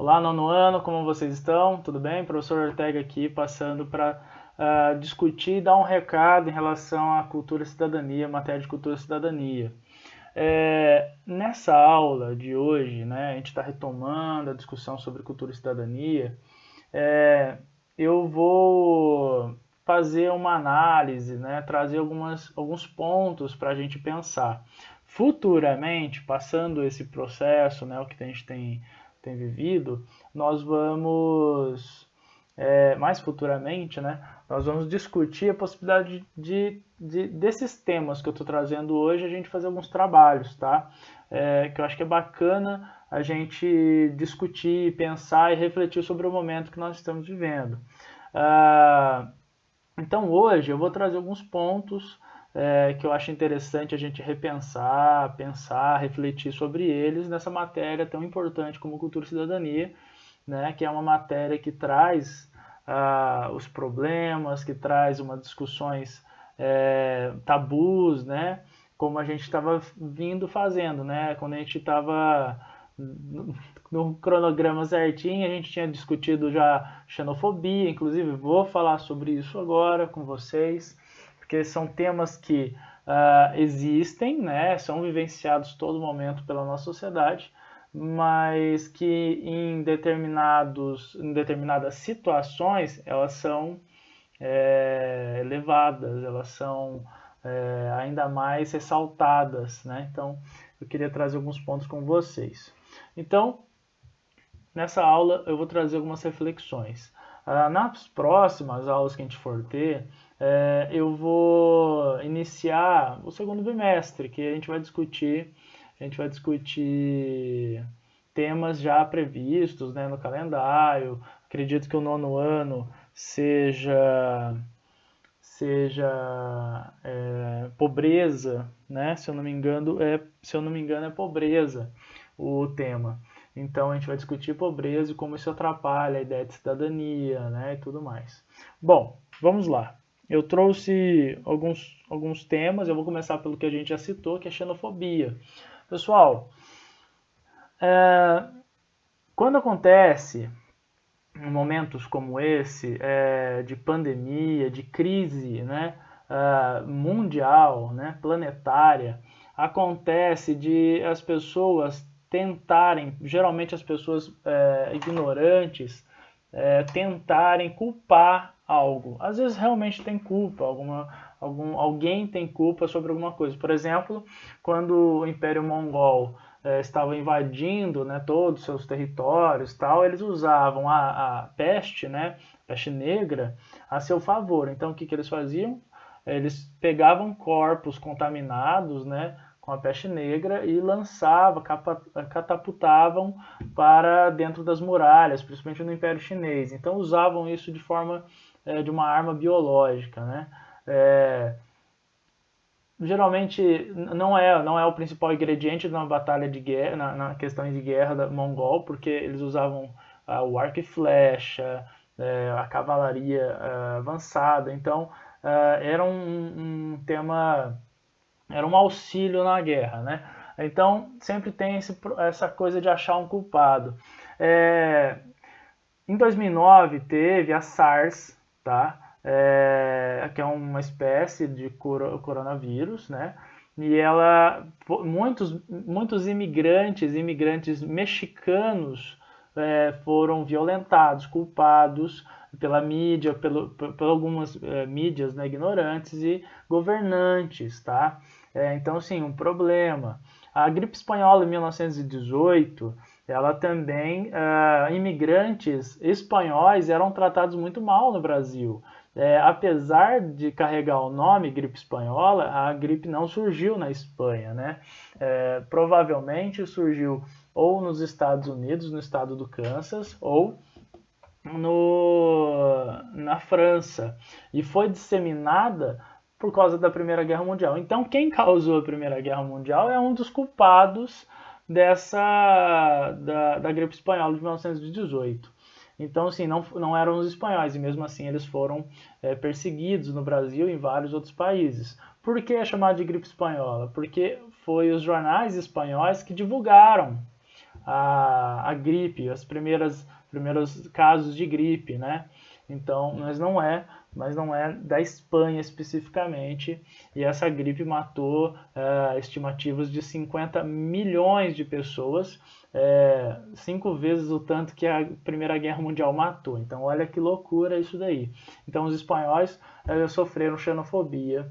Olá, nono ano, como vocês estão? Tudo bem? Professor Ortega aqui, passando para discutir e dar um recado em relação à cultura e cidadania, matéria de cultura e cidadania. Nessa aula de hoje, né, a gente está retomando a discussão sobre cultura e cidadania. Eu vou fazer uma análise, né, trazer alguns pontos para a gente pensar. Futuramente, passando esse processo, né, o que a gente tem vivido, nós vamos, mais futuramente, né, nós vamos discutir a possibilidade desses temas que eu estou trazendo hoje, a gente fazer alguns trabalhos, tá? Que eu acho que é bacana a gente discutir, pensar e refletir sobre o momento que nós estamos vivendo. Então hoje eu vou trazer alguns pontos que eu acho interessante a gente repensar, pensar, refletir sobre eles nessa matéria tão importante como cultura e cidadania, né, que é uma matéria que traz os problemas, que traz umas discussões tabus, né, como a gente estava vindo fazendo, né, quando a gente estava no cronograma certinho, a gente tinha discutido já xenofobia, inclusive vou falar sobre isso agora com vocês, porque são temas que existem, né, são vivenciados todo momento pela nossa sociedade, mas que em determinadas situações elas são elevadas, elas são ainda mais ressaltadas, né? Então eu queria trazer alguns pontos com vocês. Então, nessa aula eu vou trazer algumas reflexões. Nas próximas aulas que a gente for ter, eu vou iniciar o segundo bimestre, que a gente vai discutir temas já previstos, né, no calendário. Acredito que o nono ano seja pobreza, né? Se eu não me engano é pobreza o tema. Então a gente vai discutir pobreza e como isso atrapalha a ideia de cidadania, né, e tudo mais. Bom, vamos lá. Eu trouxe alguns temas, eu vou começar pelo que a gente já citou, que é xenofobia. Pessoal, quando acontece momentos como esse, de pandemia, de crise, né, mundial, né, planetária, acontece de as pessoas tentarem, geralmente as pessoas ignorantes, tentarem culpar algo. Às vezes realmente tem culpa, alguém tem culpa sobre alguma coisa. Por exemplo, quando o Império Mongol estava invadindo, né, todos os seus territórios, tal, eles usavam a peste, né, peste negra, a seu favor. Então o que eles faziam? Eles pegavam corpos contaminados, né, com a peste negra e lançavam, catapultavam para dentro das muralhas, principalmente no Império Chinês. Então usavam isso de forma de uma arma biológica, né? Geralmente não é o principal ingrediente de uma batalha de guerra, na questão de guerra da mongol, porque eles usavam o arco e flecha, a cavalaria avançada. Então era um tema, era um auxílio na guerra, né? Então sempre tem essa coisa de achar um culpado. Em 2009 teve a SARS, tá? Que é uma espécie de coronavírus, né? E muitos imigrantes mexicanos foram violentados, culpados pela mídia, por algumas mídias, né, ignorantes e governantes, tá? Então, assim, um problema. A gripe espanhola em 1918, ela também, imigrantes espanhóis eram tratados muito mal no Brasil. Apesar de carregar o nome gripe espanhola, a gripe não surgiu na Espanha, né? Provavelmente surgiu ou nos Estados Unidos, no estado do Kansas, ou na França, e foi disseminada por causa da Primeira Guerra Mundial. Então, quem causou a Primeira Guerra Mundial é um dos culpados da gripe espanhola de 1918. Então, assim, não eram os espanhóis, e mesmo assim eles foram perseguidos no Brasil e em vários outros países. Por que é chamado de gripe espanhola? Porque foi os jornais espanhóis que divulgaram a gripe, os primeiros casos de gripe, né? Então, mas não é da Espanha especificamente, e essa gripe matou estimativas de 50 milhões de pessoas, 5 vezes o tanto que a Primeira Guerra Mundial matou. Então, olha que loucura isso daí. Então, os espanhóis sofreram xenofobia.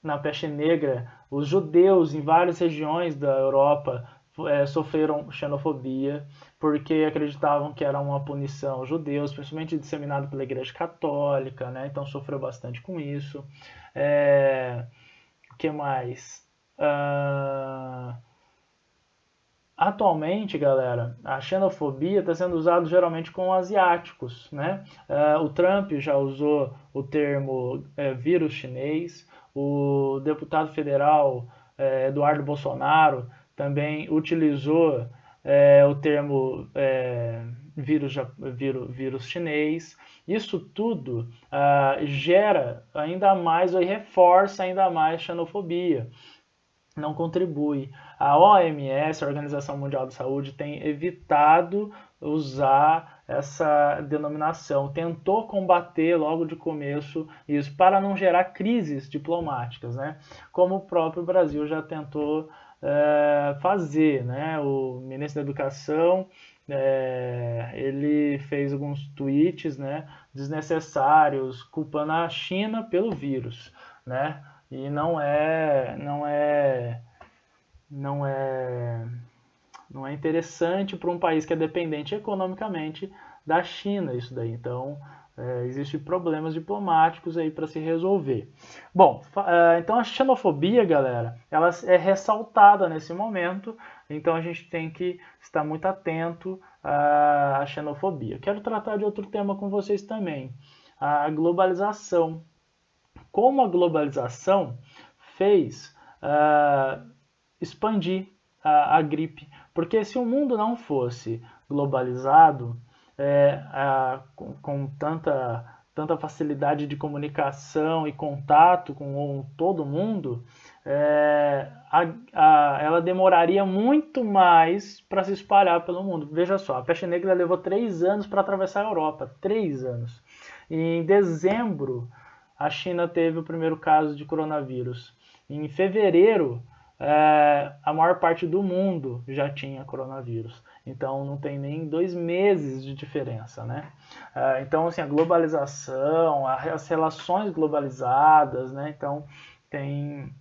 Na peste negra, os judeus em várias regiões da Europa sofreram xenofobia porque acreditavam que era uma punição aos judeus, principalmente disseminado pela Igreja Católica, né? Então sofreu bastante com isso. O que mais? Atualmente, galera, a xenofobia está sendo usada geralmente com asiáticos, né? O Trump já usou o termo vírus chinês, o deputado federal Eduardo Bolsonaro também utilizou o termo vírus chinês. Isso tudo gera ainda mais e reforça ainda mais xenofobia. Não contribui. A OMS, a Organização Mundial da Saúde, tem evitado usar essa denominação, tentou combater logo de começo isso para não gerar crises diplomáticas, né? Como o próprio Brasil já tentou fazer, né? O ministro da Educação ele fez alguns tweets, né, desnecessários, culpando a China pelo vírus, né? E não é interessante para um país que é dependente economicamente da China isso daí. Então, existem problemas diplomáticos aí para se resolver. Bom, então a xenofobia, galera, ela é ressaltada nesse momento, então a gente tem que estar muito atento à xenofobia. Quero tratar de outro tema com vocês também, a globalização. Como a globalização fez expandir a gripe. Porque se o mundo não fosse globalizado, com tanta facilidade de comunicação e contato com todo mundo, ela demoraria muito mais para se espalhar pelo mundo. Veja só, a peste negra levou 3 anos para atravessar a Europa. 3 anos. E em dezembro, a China teve o primeiro caso de coronavírus. Em fevereiro, a maior parte do mundo já tinha coronavírus. Então não tem nem 2 meses de diferença, né? Então, assim, a globalização, as relações globalizadas, né? Então tem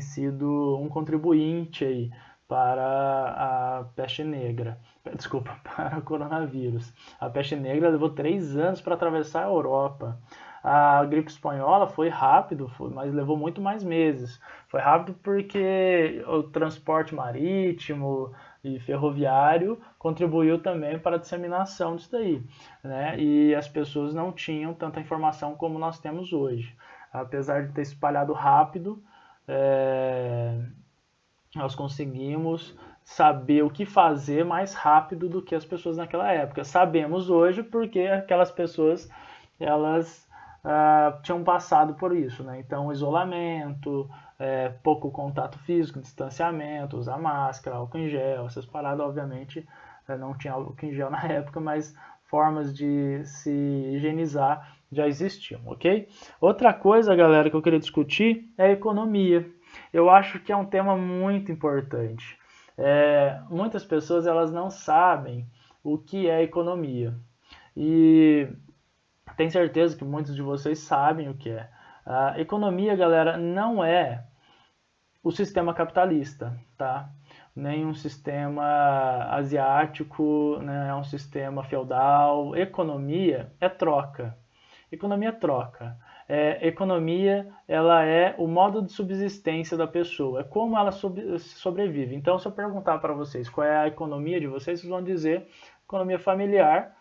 sido um contribuinte aí para a peste negra. Desculpa, para o coronavírus. A peste negra levou 3 anos para atravessar a Europa. A gripe espanhola foi rápido, mas levou muito mais meses. Foi rápido porque o transporte marítimo e ferroviário contribuiu também para a disseminação disso daí, né? E as pessoas não tinham tanta informação como nós temos hoje. Apesar de ter espalhado rápido, nós conseguimos saber o que fazer mais rápido do que as pessoas naquela época. Sabemos hoje porque aquelas pessoas, elas tinham passado por isso, né? Então, isolamento, pouco contato físico, distanciamento, usar máscara, álcool em gel, essas paradas, obviamente, não tinha álcool em gel na época, mas formas de se higienizar já existiam, ok? Outra coisa, galera, que eu queria discutir é a economia. Eu acho que é um tema muito importante. Muitas pessoas elas não sabem o que é economia. E tenho certeza que muitos de vocês sabem o que é. A economia, galera, não é o sistema capitalista, tá? Nem um sistema asiático, né? É um sistema feudal. Economia é troca. Economia é troca. Economia, ela é o modo de subsistência da pessoa, é como ela sobrevive. Então, se eu perguntar para vocês qual é a economia de vocês, vocês vão dizer economia familiar,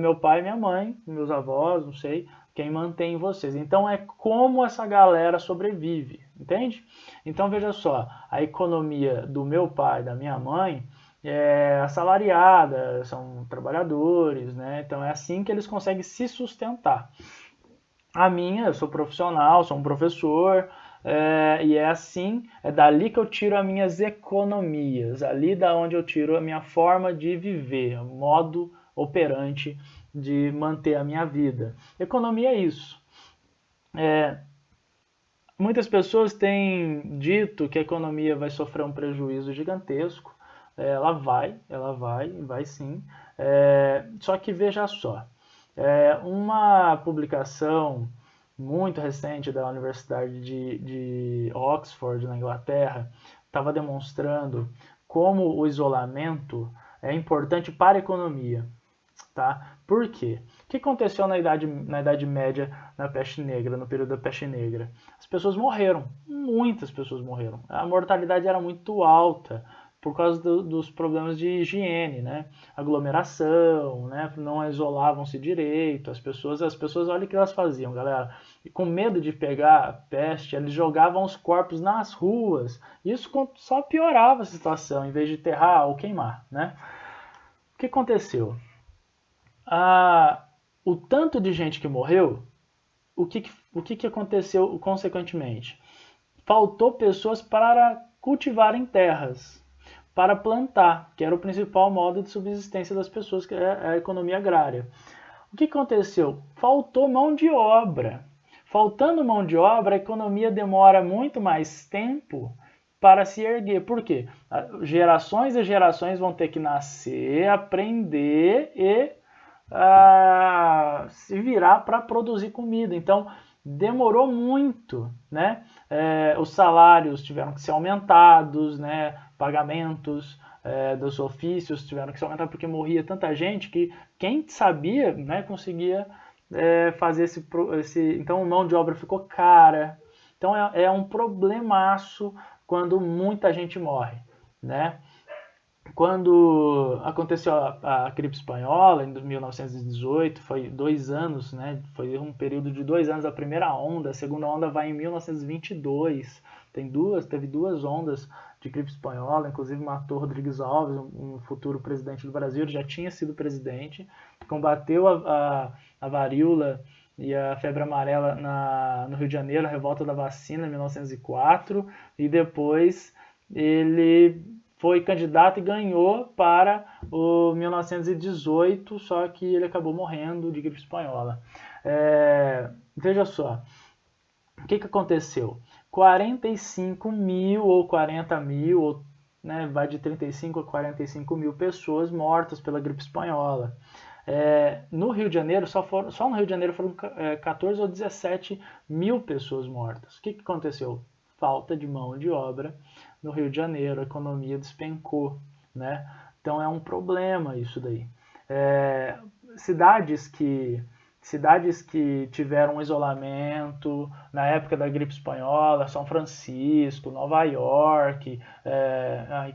meu pai, minha mãe, meus avós, não sei, quem mantém vocês. Então, é como essa galera sobrevive, entende? Então, veja só, a economia do meu pai, da minha mãe, é assalariada, são trabalhadores, né? Então, é assim que eles conseguem se sustentar. A minha, eu sou profissional, sou um professor, e é assim, é dali que eu tiro as minhas economias, ali da onde eu tiro a minha forma de viver, modo operante de manter a minha vida. Economia é isso. Muitas pessoas têm dito que a economia vai sofrer um prejuízo gigantesco. Vai sim. Só que veja só, uma publicação muito recente da Universidade de Oxford, na Inglaterra, estava demonstrando como o isolamento é importante para a economia. Tá? Por quê? O que aconteceu na Idade Média, na peste negra, no período da peste negra? As pessoas morreram, muitas pessoas morreram. A mortalidade era muito alta por causa dos problemas de higiene, né? Aglomeração, né? Não isolavam-se direito. As pessoas, olha o que elas faziam, galera. E com medo de pegar a peste, eles jogavam os corpos nas ruas. Isso só piorava a situação, em vez de enterrar ou queimar, né? O que aconteceu? O tanto de gente que morreu, o que aconteceu consequentemente? Faltou pessoas para cultivarem terras, para plantar, que era o principal modo de subsistência das pessoas, que é a economia agrária. O que aconteceu? Faltou mão de obra. Faltando mão de obra, a economia demora muito mais tempo para se erguer. Por quê? Gerações e gerações vão ter que nascer, aprender e se virar para produzir comida. Então, demorou muito, né? Os salários tiveram que ser aumentados, né? Pagamentos dos ofícios tiveram que ser aumentados porque morria tanta gente que quem sabia, né, conseguia fazer esse... Então, mão de obra ficou cara. Então, é um problemaço quando muita gente morre, né? Quando aconteceu a gripe espanhola, em 1918, foi 2 anos, né? Foi um período de 2 anos a primeira onda, a segunda onda vai em 1922. Teve 2 ondas de gripe espanhola, inclusive matou Rodrigues Alves, um futuro presidente do Brasil, ele já tinha sido presidente, combateu a varíola e a febre amarela no Rio de Janeiro, a revolta da vacina em 1904, e depois ele foi candidato e ganhou para o 1918, só que ele acabou morrendo de gripe espanhola. Veja só, o que aconteceu? 45 mil ou 40 mil, né, vai de 35 a 45 mil pessoas mortas pela gripe espanhola. No Rio de Janeiro, só no Rio de Janeiro foram 14 ou 17 mil pessoas mortas. O que aconteceu? Falta de mão de obra no Rio de Janeiro, a economia despencou, né? Então é um problema isso daí. Cidades que tiveram um isolamento na época da gripe espanhola, São Francisco, Nova York,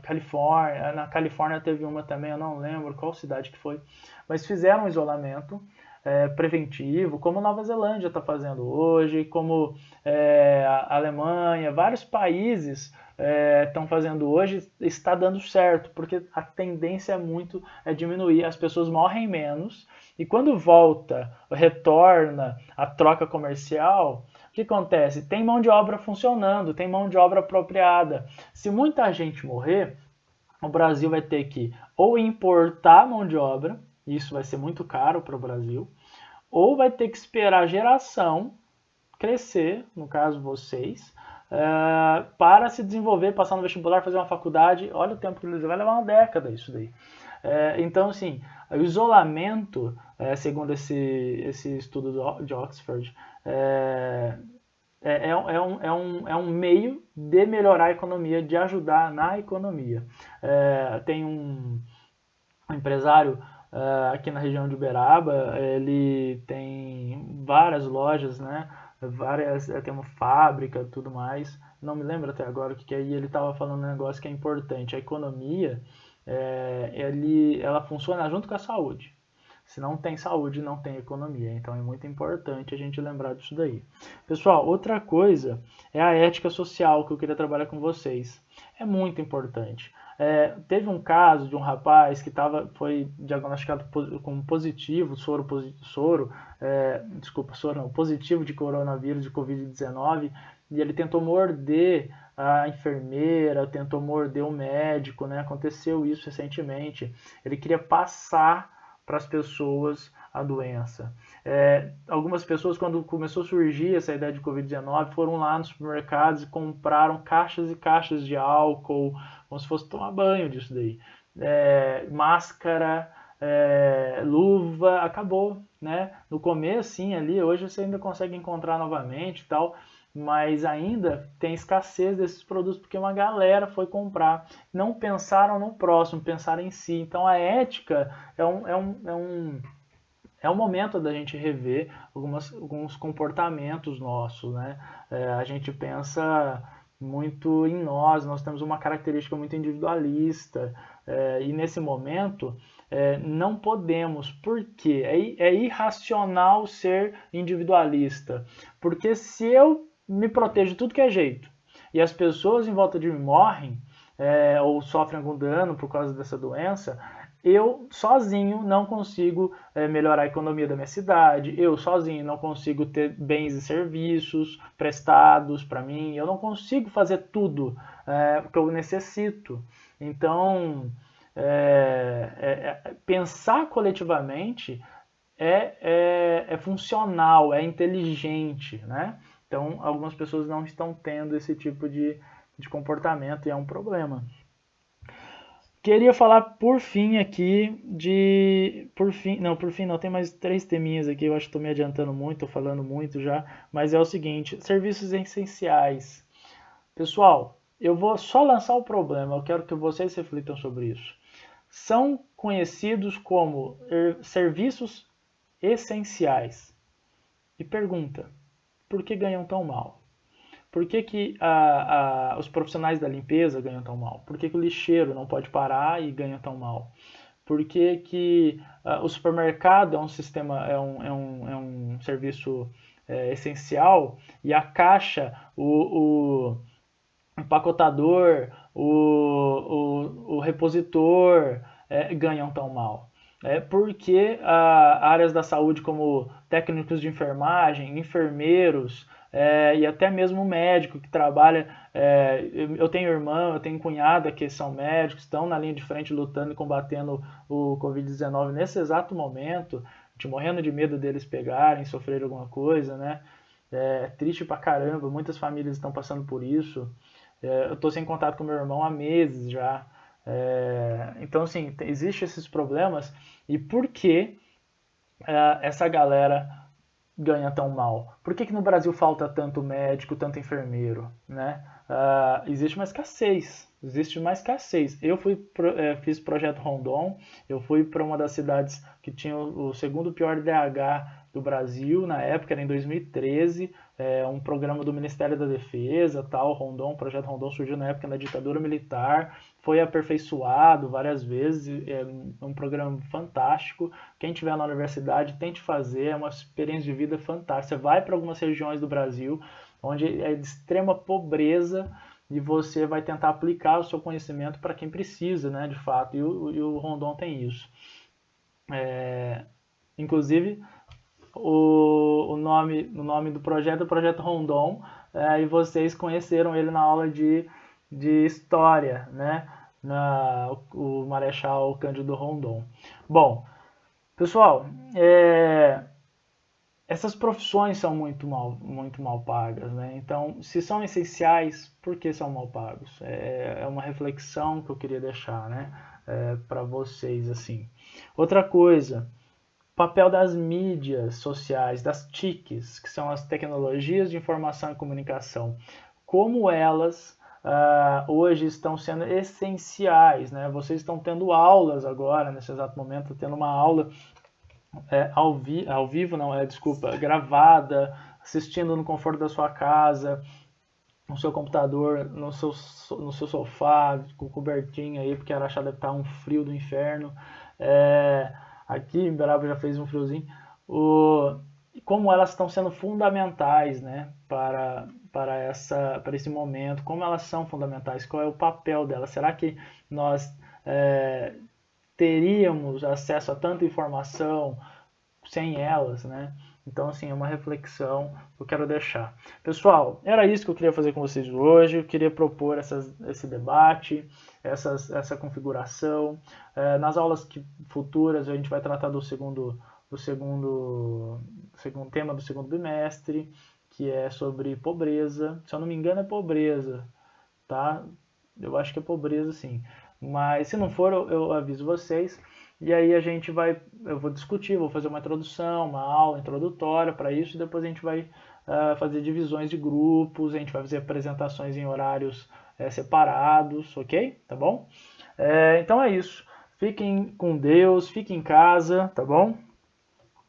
Califórnia. Na Califórnia teve uma também, eu não lembro qual cidade que foi, mas fizeram um isolamento preventivo, como Nova Zelândia está fazendo hoje, como a Alemanha, vários países estão fazendo hoje, está dando certo, porque a tendência é diminuir, as pessoas morrem menos, e quando retorna a troca comercial, o que acontece? Tem mão de obra funcionando, tem mão de obra apropriada. Se muita gente morrer, o Brasil vai ter que ou importar mão de obra, isso vai ser muito caro para o Brasil, ou vai ter que esperar a geração crescer, no caso vocês, para se desenvolver, passar no vestibular, fazer uma faculdade. Olha o tempo que vai levar uma década isso daí. Então, assim, o isolamento, segundo esse estudo de Oxford, é um meio de melhorar a economia, de ajudar na economia. Tem um empresário aqui na região de Uberaba, ele tem várias lojas, né? Tem uma fábrica, tudo mais. Não me lembro até agora o que é. E ele estava falando um negócio que é importante. A economia, ela funciona junto com a saúde. Se não tem saúde, não tem economia. Então é muito importante a gente lembrar disso daí. Pessoal, outra coisa é a ética social que eu queria trabalhar com vocês. É muito importante. Teve um caso de um rapaz que foi diagnosticado com positivo, positivo de coronavírus, de Covid-19, e ele tentou morder a enfermeira, tentou morder o médico, né? Aconteceu isso recentemente. Ele queria passar para as pessoas a doença. Algumas pessoas, quando começou a surgir essa ideia de Covid-19, foram lá nos supermercados e compraram caixas e caixas de álcool, como se fosse tomar banho disso daí. Máscara, luva, acabou, né? No começo, sim, ali, hoje você ainda consegue encontrar novamente e tal, mas ainda tem escassez desses produtos porque uma galera foi comprar. Não pensaram no próximo, pensaram em si. Então a ética é um momento da gente rever alguns comportamentos nossos, né? A gente pensa muito em nós temos uma característica muito individualista, e nesse momento não podemos, porque é irracional ser individualista, porque se eu me protejo de tudo que é jeito e as pessoas em volta de mim morrem ou sofrem algum dano por causa dessa doença, eu sozinho não consigo melhorar a economia da minha cidade, eu sozinho não consigo ter bens e serviços prestados para mim, eu não consigo fazer tudo que eu necessito. Então, pensar coletivamente é funcional, é inteligente, né? Então, algumas pessoas não estão tendo esse tipo de comportamento e é um problema. Queria falar por fim aqui por fim não, tem mais 3 teminhas aqui, eu acho que estou me adiantando muito, estou falando muito já, mas é o seguinte, serviços essenciais. Pessoal, eu vou só lançar o problema, eu quero que vocês reflitam sobre isso. São conhecidos como serviços essenciais. E pergunta, por que ganham tão mal? Por que os profissionais da limpeza ganham tão mal? Por que o lixeiro não pode parar e ganha tão mal? Por que o supermercado é um sistema, é um serviço essencial e a caixa, o empacotador, o repositor ganham tão mal? Porque áreas da saúde como técnicos de enfermagem, enfermeiros e até mesmo médico que trabalha. Eu tenho irmã, eu tenho cunhada que são médicos, estão na linha de frente lutando e combatendo o Covid-19 nesse exato momento, te morrendo de medo deles pegarem, sofrerem alguma coisa, né? É triste pra caramba, muitas famílias estão passando por isso. Eu estou sem contato com meu irmão há meses já. Então, assim, existem esses problemas. E por que essa galera ganha tão mal? Por que no Brasil falta tanto médico, tanto enfermeiro, né? Existe uma escassez. Eu fiz projeto Rondon, eu fui para uma das cidades que tinha o segundo pior DH do Brasil, na época, era em 2013, um programa do Ministério da Defesa, tal, Rondon, o projeto Rondon surgiu na época da ditadura militar, foi aperfeiçoado várias vezes, é um programa fantástico. Quem tiver na universidade, tente fazer, é uma experiência de vida fantástica. Você vai para algumas regiões do Brasil, onde é de extrema pobreza, e você vai tentar aplicar o seu conhecimento para quem precisa, né, de fato, e o Rondon tem isso. Inclusive, o nome do projeto é o Projeto Rondon, e vocês conheceram ele na aula de História, né, o Marechal Cândido Rondon. Bom, pessoal, essas profissões são muito mal pagas, né? Então, se são essenciais, por que são mal pagos? É uma reflexão que eu queria deixar, né, para vocês, assim. Outra coisa, papel das mídias sociais, das TICs, que são as tecnologias de informação e comunicação, como elas hoje estão sendo essenciais, né? Vocês estão tendo aulas agora, nesse exato momento, tendo uma aula ao vivo, gravada, assistindo no conforto da sua casa, no seu computador, no seu sofá, com cobertinho aí, porque Araxá deve estar um frio do inferno. Aqui em Beraba já fez um friozinho. Como elas estão sendo fundamentais, né, para esse momento, como elas são fundamentais, qual é o papel delas? Será que nós teríamos acesso a tanta informação sem elas, né? Então, assim, é uma reflexão que eu quero deixar. Pessoal, era isso que eu queria fazer com vocês hoje. Eu queria propor esse debate, essa configuração. Nas aulas futuras, a gente vai tratar do segundo tema do segundo bimestre, que é sobre pobreza. Se eu não me engano, é pobreza, tá? Eu acho que é pobreza, sim. Mas se não for, eu aviso vocês. E aí eu vou discutir, vou fazer uma introdução, uma aula introdutória para isso, e depois a gente vai fazer divisões de grupos, a gente vai fazer apresentações em horários separados, ok? Tá bom? Então é isso. Fiquem com Deus, fiquem em casa, tá bom?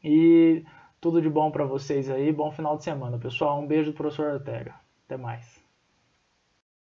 E tudo de bom para vocês aí, bom final de semana, pessoal. Um beijo do professor Ortega. Até mais.